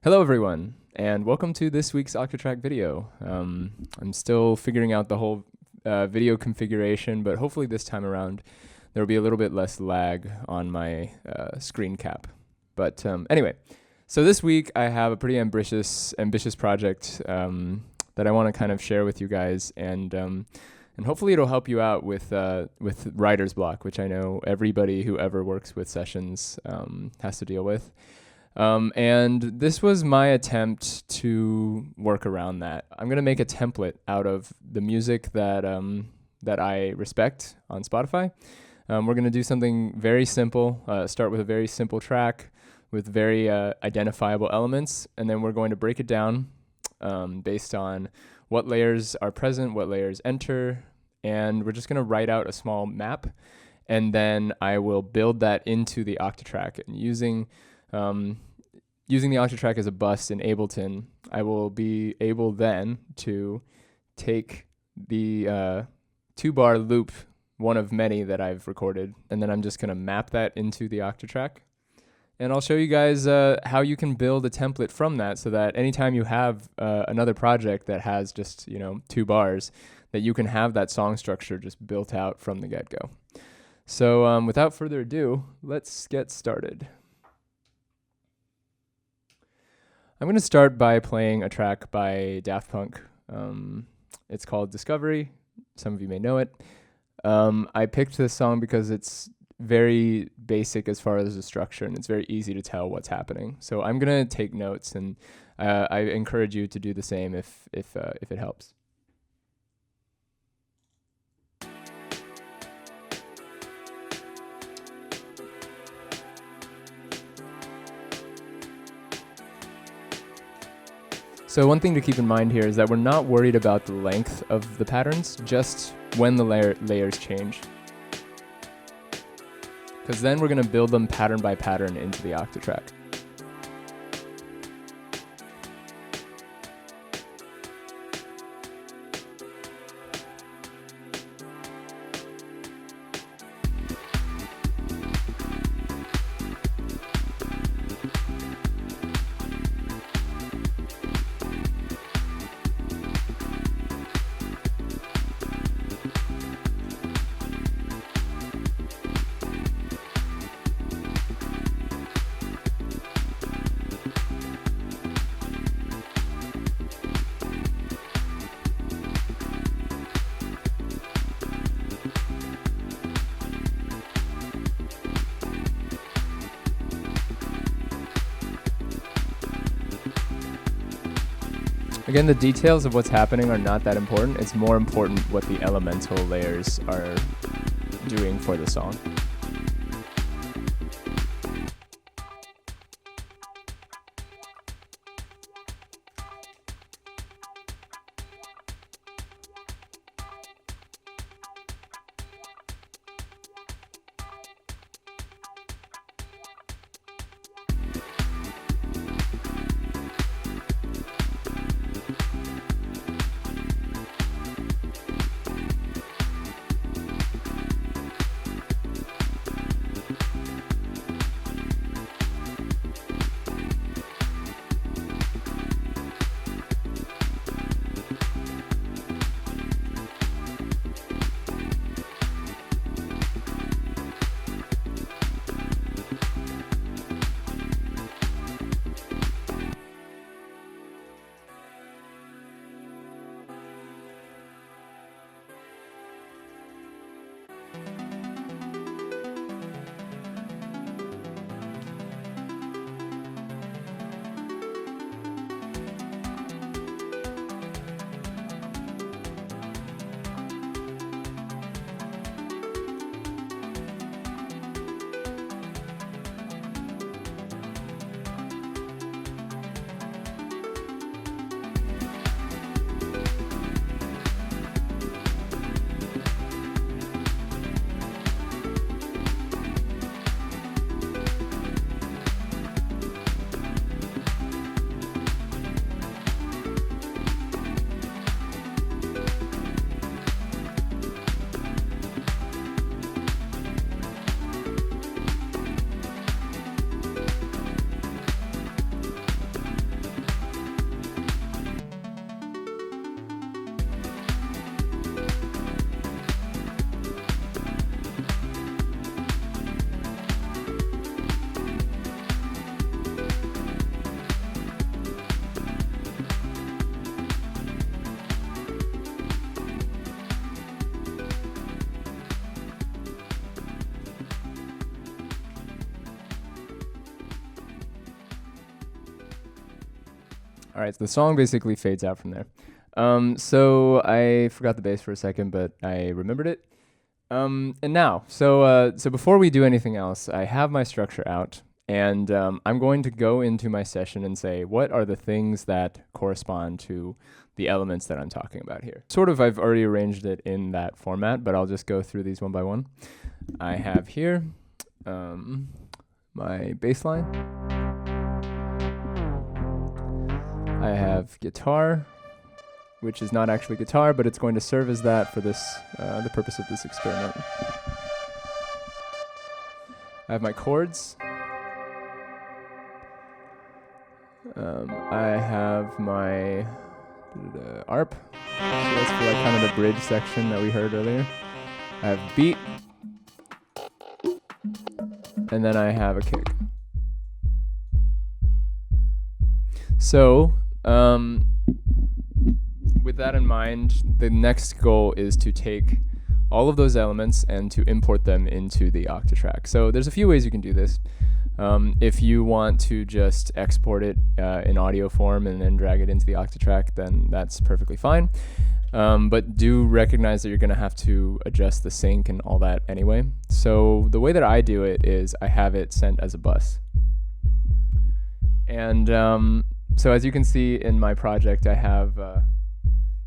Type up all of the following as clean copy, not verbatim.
Hello everyone, and welcome to this week's Octatrack video. I'm still figuring out the whole video configuration, but hopefully this time around there will be a little bit less lag on my screen cap. But anyway, so this week I have a pretty ambitious project that I want to kind of share with you guys, and hopefully it'll help you out with writer's block, which I know everybody who ever works with sessions has to deal with. And this was my attempt to work around that. I'm going to make a template out of the music that I respect on Spotify. We're going to do something very simple, start with a very simple track with very identifiable elements, and then we're going to break it down based on what layers are present, what layers enter, and we're just going to write out a small map, and then I will build that into the Octatrack. And using the Octatrack as a bus in Ableton, I will be able then to take the 2-bar loop, one of many that I've recorded, and then I'm just going to map that into the Octatrack. And I'll show you guys how you can build a template from that, so that anytime you have another project that has just 2 bars, that you can have that song structure just built out from the get-go. So without further ado, let's get started. I'm going to start by playing a track by Daft Punk. It's called Discovery. Some of you may know it. I picked this song because it's very basic as far as the structure, and it's very easy to tell what's happening. So I'm going to take notes, and I encourage you to do the same if it helps. So one thing to keep in mind here is that we're not worried about the length of the patterns, just when the layers change. Because then we're going to build them pattern by pattern into the Octatrack. Again, the details of what's happening are not that important. It's more important what the elemental layers are doing for the song. All right, so the song basically fades out from there. So I forgot the bass for a second, but I remembered it. And now, so before we do anything else, I have my structure out, and I'm going to go into my session and say, what are the things that correspond to the elements that I'm talking about here? Sort of, I've already arranged it in that format, but I'll just go through these one by one. I have here my bass line. I have guitar, which is not actually guitar, but it's going to serve as that for this, the purpose of this experiment. I have my chords. I have my ARP, so that's for like kind of the bridge section that we heard earlier. I have beat, and then I have a kick. So, with that in mind, the next goal is to take all of those elements and to import them into the Octatrack. So there's a few ways you can do this. If you want to just export it in audio form and then drag it into the Octatrack, then that's perfectly fine. But do recognize that you're going to have to adjust the sync and all that anyway. So the way that I do it is I have it sent as a bus. And so as you can see in my project, I have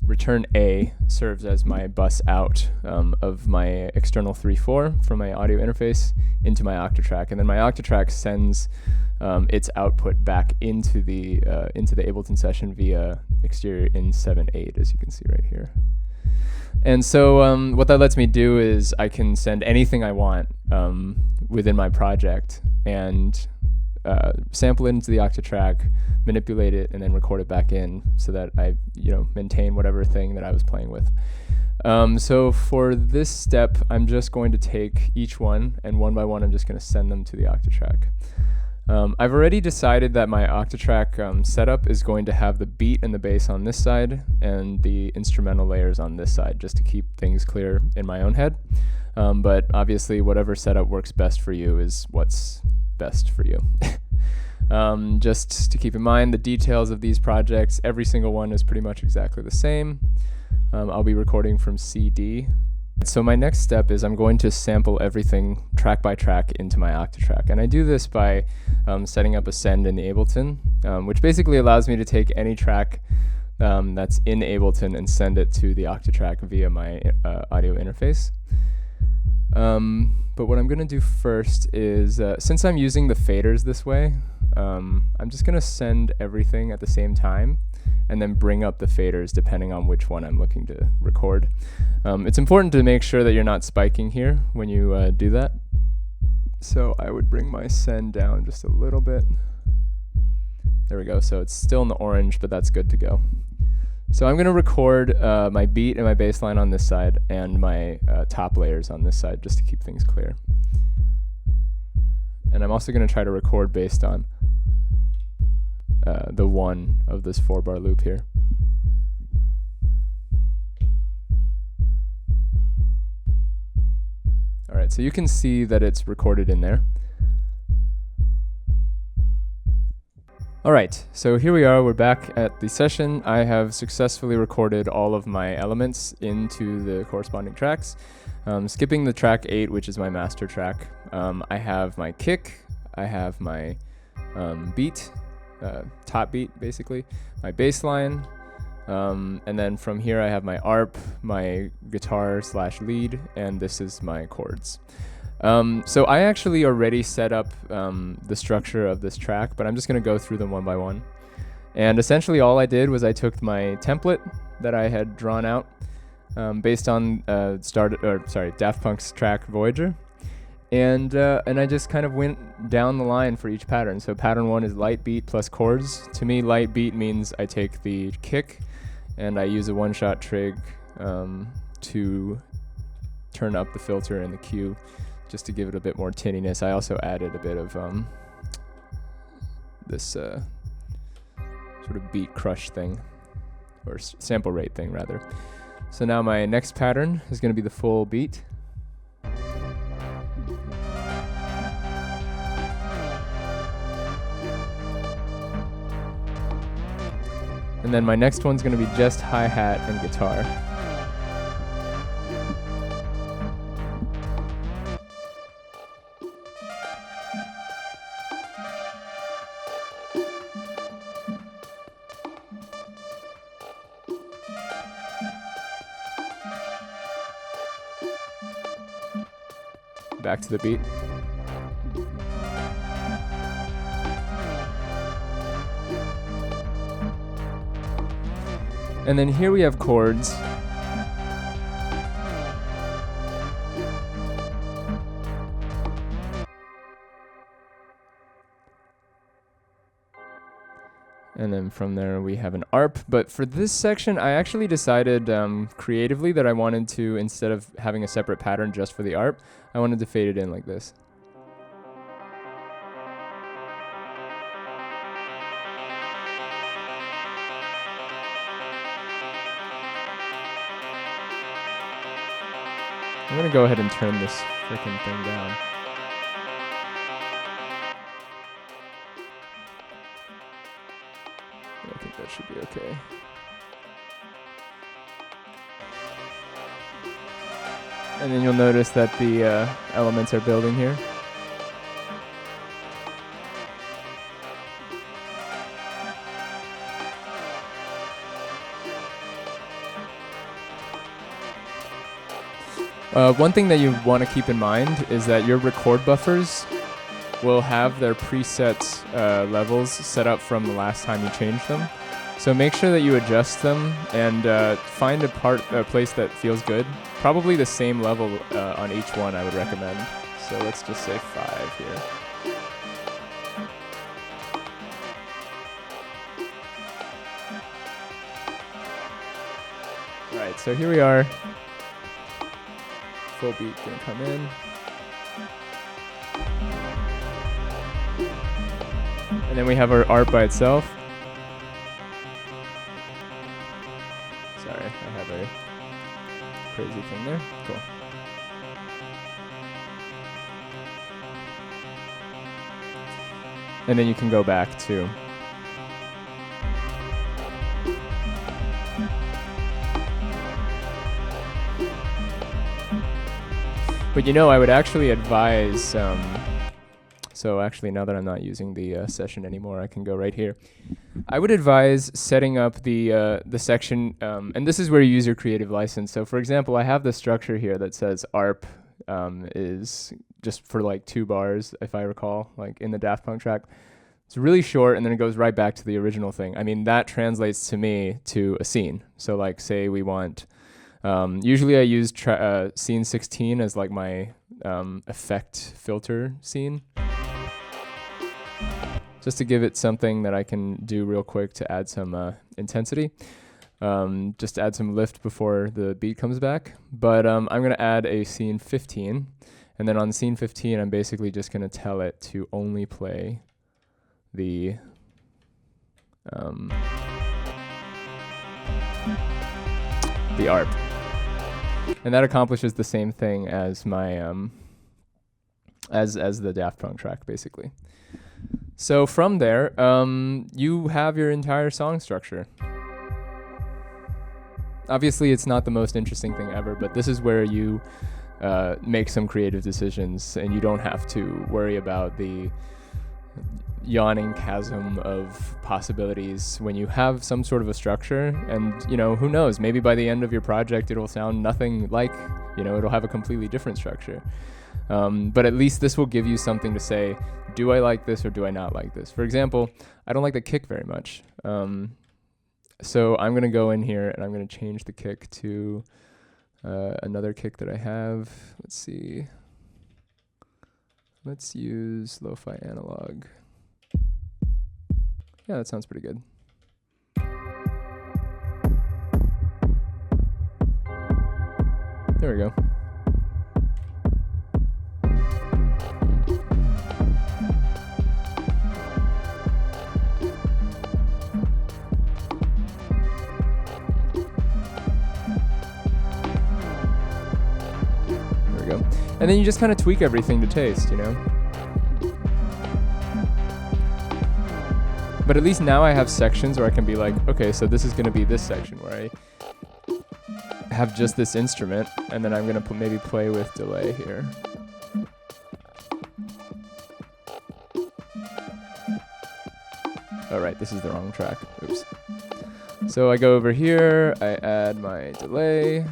return A serves as my bus out of my external 3.4 from my audio interface into my Octatrack, and then my Octatrack sends its output back into the Ableton session via exterior in 7.8, as you can see right here. And so what that lets me do is I can send anything I want within my project and sample it into the Octatrack, manipulate it, and then record it back in so that I, maintain whatever thing that I was playing with. So for this step, I'm just going to take each one, and one by one, I'm just going to send them to the Octatrack. I've already decided that my Octatrack setup is going to have the beat and the bass on this side and the instrumental layers on this side, just to keep things clear in my own head. But obviously, whatever setup works best for you is what's best for you. Just to keep in mind the details of these projects, every single one is pretty much exactly the same. I'll be recording from CD. So my next step is I'm going to sample everything track by track into my Octatrack. And I do this by setting up a send in the Ableton, which basically allows me to take any track that's in Ableton and send it to the Octatrack via my audio interface. But what I'm going to do first is, since I'm using the faders this way, I'm just going to send everything at the same time and then bring up the faders depending on which one I'm looking to record. It's important to make sure that you're not spiking here when you do that. So I would bring my send down just a little bit. There we go. So it's still in the orange, but that's good to go. So I'm going to record my beat and my bass line on this side and my top layers on this side just to keep things clear. And I'm also going to try to record based on the 1 of this 4-bar loop here. All right, so you can see that it's recorded in there. All right, so here we are, we're back at the session. I have successfully recorded all of my elements into the corresponding tracks. Skipping the track 8, which is my master track, I have my kick, I have my beat, top beat basically, my bass line, and then from here I have my ARP, my guitar / lead, and this is my chords. So I actually already set up the structure of this track, but I'm just going to go through them one by one. And essentially all I did was I took my template that I had drawn out based on Daft Punk's track Voyager, and I just kind of went down the line for each pattern. So pattern 1 is light beat plus chords. To me, light beat means I take the kick and I use a one-shot trig to turn up the filter and the cue, just to give it a bit more tinniness. I also added a bit of this sort of beat crush thing, or sample rate thing rather. So now my next pattern is going to be the full beat. And then my next one's going to be just hi-hat and guitar. Back to the beat. And then here we have chords. And then from there we have an ARP. But for this section, I actually decided creatively that I wanted to, instead of having a separate pattern just for the ARP, I wanted to fade it in like this. I'm gonna go ahead and turn this frickin' thing down. I think that should be okay. And then you'll notice that the elements are building here. One thing that you want to keep in mind is that your record buffers will have their preset levels set up from the last time you changed them. So make sure that you adjust them and find a place that feels good. Probably the same level on each one I would recommend. So let's just say 5 here. Right, so here we are. Full beat gonna come in. And then we have our ARP by itself. Sorry, I have a crazy thing there. Cool. And then you can go back to but you know, I would actually advise, so actually now that I'm not using the session anymore, I can go right here. I would advise setting up the section, and this is where you use your creative license. So for example, I have the structure here that says ARP is just for like 2 bars, if I recall, like in the Daft Punk track. It's really short, and then it goes right back to the original thing. I mean, that translates to me to a scene. So like, say we want, usually I use scene 16 as like my effect filter scene, just to give it something that I can do real quick to add some intensity, just add some lift before the beat comes back. But I'm going to add a scene 15, and then on scene 15 I'm basically just going to tell it to only play the ARP. And that accomplishes the same thing as my as the Daft Punk track, basically. So from there, you have your entire song structure. Obviously, it's not the most interesting thing ever, but this is where you make some creative decisions, and you don't have to worry about the yawning chasm of possibilities when you have some sort of a structure. And you know, who knows, maybe by the end of your project it'll sound nothing like, you know, it'll have a completely different structure. But at least this will give you something to say, do I like this or do I not like this? For example, I don't like the kick very much. So I'm gonna go in here and I'm gonna change the kick to another kick that I have. Let's see. Let's use lo-fi analog. Yeah, that sounds pretty good. There we go. There we go. And then you just kind of tweak everything to taste, you know? But at least now I have sections where I can be like, okay, so this is going to be this section where I have just this instrument, and then I'm going to maybe play with delay here. Oh, right, this is the wrong track. Oops. So I go over here, I add my delay.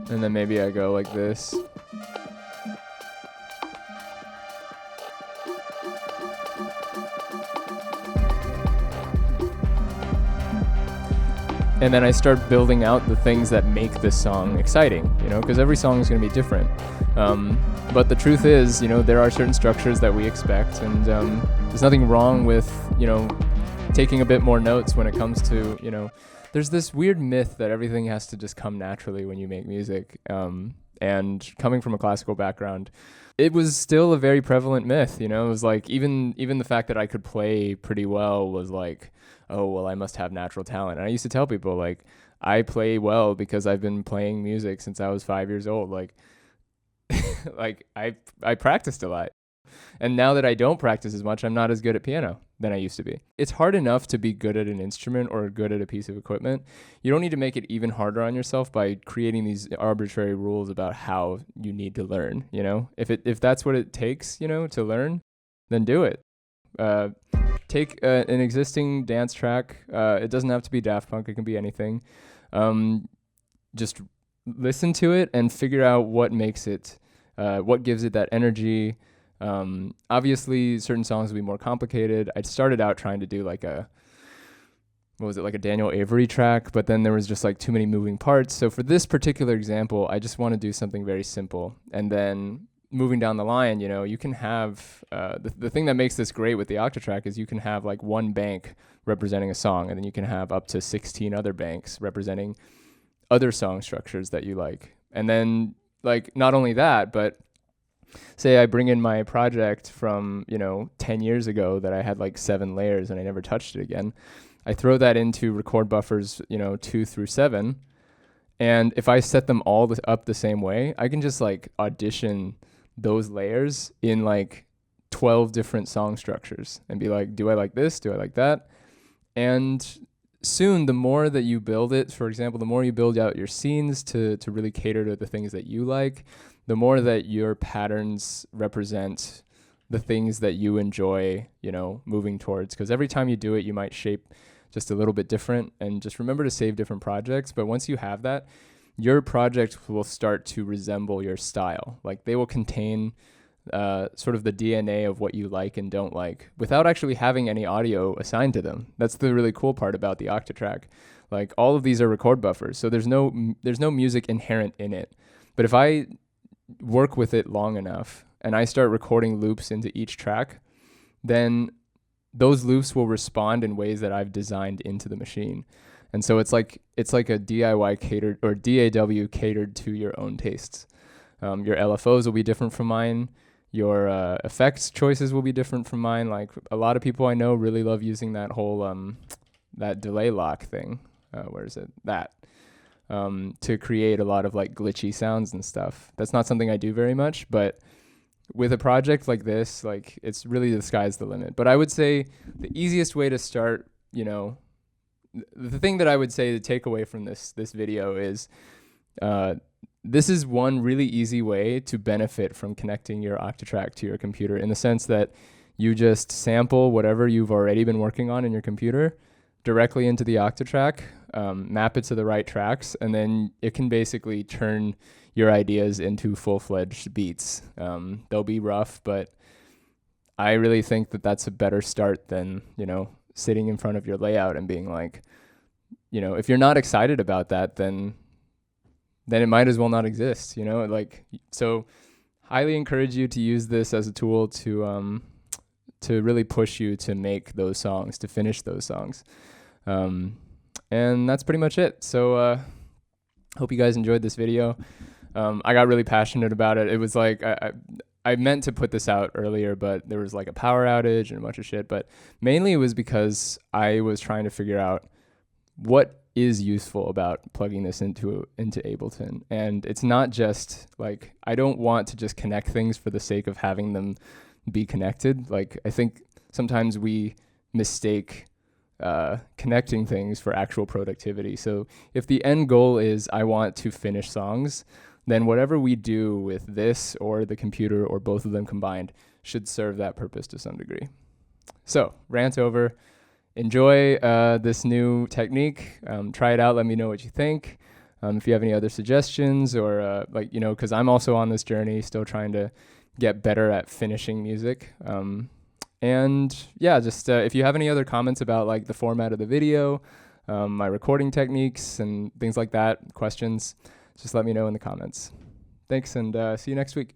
And then maybe I go like this. And then I start building out the things that make this song exciting, you know, because every song is going to be different. But the truth is, you know, there are certain structures that we expect, and there's nothing wrong with, you know, taking a bit more notes when it comes to, you know, there's this weird myth that everything has to just come naturally when you make music. And coming from a classical background, it was still a very prevalent myth, you know. It was like even the fact that I could play pretty well was like, oh, well, I must have natural talent. And I used to tell people, like, I play well because I've been playing music since I was 5 years old. Like, like I practiced a lot. And now that I don't practice as much, I'm not as good at piano than I used to be. It's hard enough to be good at an instrument or good at a piece of equipment. You don't need to make it even harder on yourself by creating these arbitrary rules about how you need to learn, you know? If that's what it takes, you know, to learn, then do it. Take an existing dance track. It doesn't have to be Daft Punk. It can be anything. Just listen to it and figure out what makes it, what gives it that energy. Obviously, certain songs will be more complicated. I started out trying to do like a Daniel Avery track, but then there was just like too many moving parts. So for this particular example, I just want to do something very simple. And then moving down the line, you know, you can have, the thing that makes this great with the Octatrack is you can have like one bank representing a song, and then you can have up to 16 other banks representing other song structures that you like. And then, like, not only that, but say I bring in my project from, you know, 10 years ago that I had like 7 layers and I never touched it again. I throw that into record buffers, you know, 2 through 7. And if I set them all up the same way, I can just like audition those layers in like 12 different song structures and be like, do I like this? Do I like that? And soon, the more that you build it, for example, the more you build out your scenes to really cater to the things that you like, the more that your patterns represent the things that you enjoy, you know, moving towards. Because every time you do it, you might shape just a little bit different. And just remember to save different projects. But once you have that, your project will start to resemble your style. Like, they will contain sort of the DNA of what you like and don't like without actually having any audio assigned to them. That's the really cool part about the Octatrack. Like, all of these are record buffers, so there's no music inherent in it. But if I work with it long enough and I start recording loops into each track, then those loops will respond in ways that I've designed into the machine. And so it's like a DIY catered, or DAW catered to your own tastes. Your LFOs will be different from mine. Your effects choices will be different from mine. Like, a lot of people I know really love using that whole that delay lock thing. Where is it? That. To create a lot of like glitchy sounds and stuff. That's not something I do very much, but with a project like this, like, it's really the sky's the limit. But I would say the easiest way to start, you know, the thing that I would say to take away from this video is this is one really easy way to benefit from connecting your Octatrack to your computer, in the sense that you just sample whatever you've already been working on in your computer directly into the Octatrack, map it to the right tracks, and then it can basically turn your ideas into full-fledged beats. They'll be rough, but I really think that that's a better start than, you know, sitting in front of your layout and being like, you know, if you're not excited about that, then it might as well not exist, you know? Like, so highly encourage you to use this as a tool to really push you to make those songs, to finish those songs. And that's pretty much it. So hope you guys enjoyed this video. I got really passionate about it. It was like I meant to put this out earlier, but there was like a power outage and a bunch of shit. But mainly it was because I was trying to figure out what is useful about plugging this into Ableton. And it's not just like, I don't want to just connect things for the sake of having them be connected. Like, I think sometimes we mistake connecting things for actual productivity. So if the end goal is I want to finish songs, then whatever we do with this or the computer or both of them combined should serve that purpose to some degree. So, rant over. Enjoy this new technique. Try it out. Let me know what you think. If you have any other suggestions or because I'm also on this journey, still trying to get better at finishing music. And yeah, just if you have any other comments about like the format of the video, my recording techniques and things like that, questions, just let me know in the comments. Thanks, and see you next week.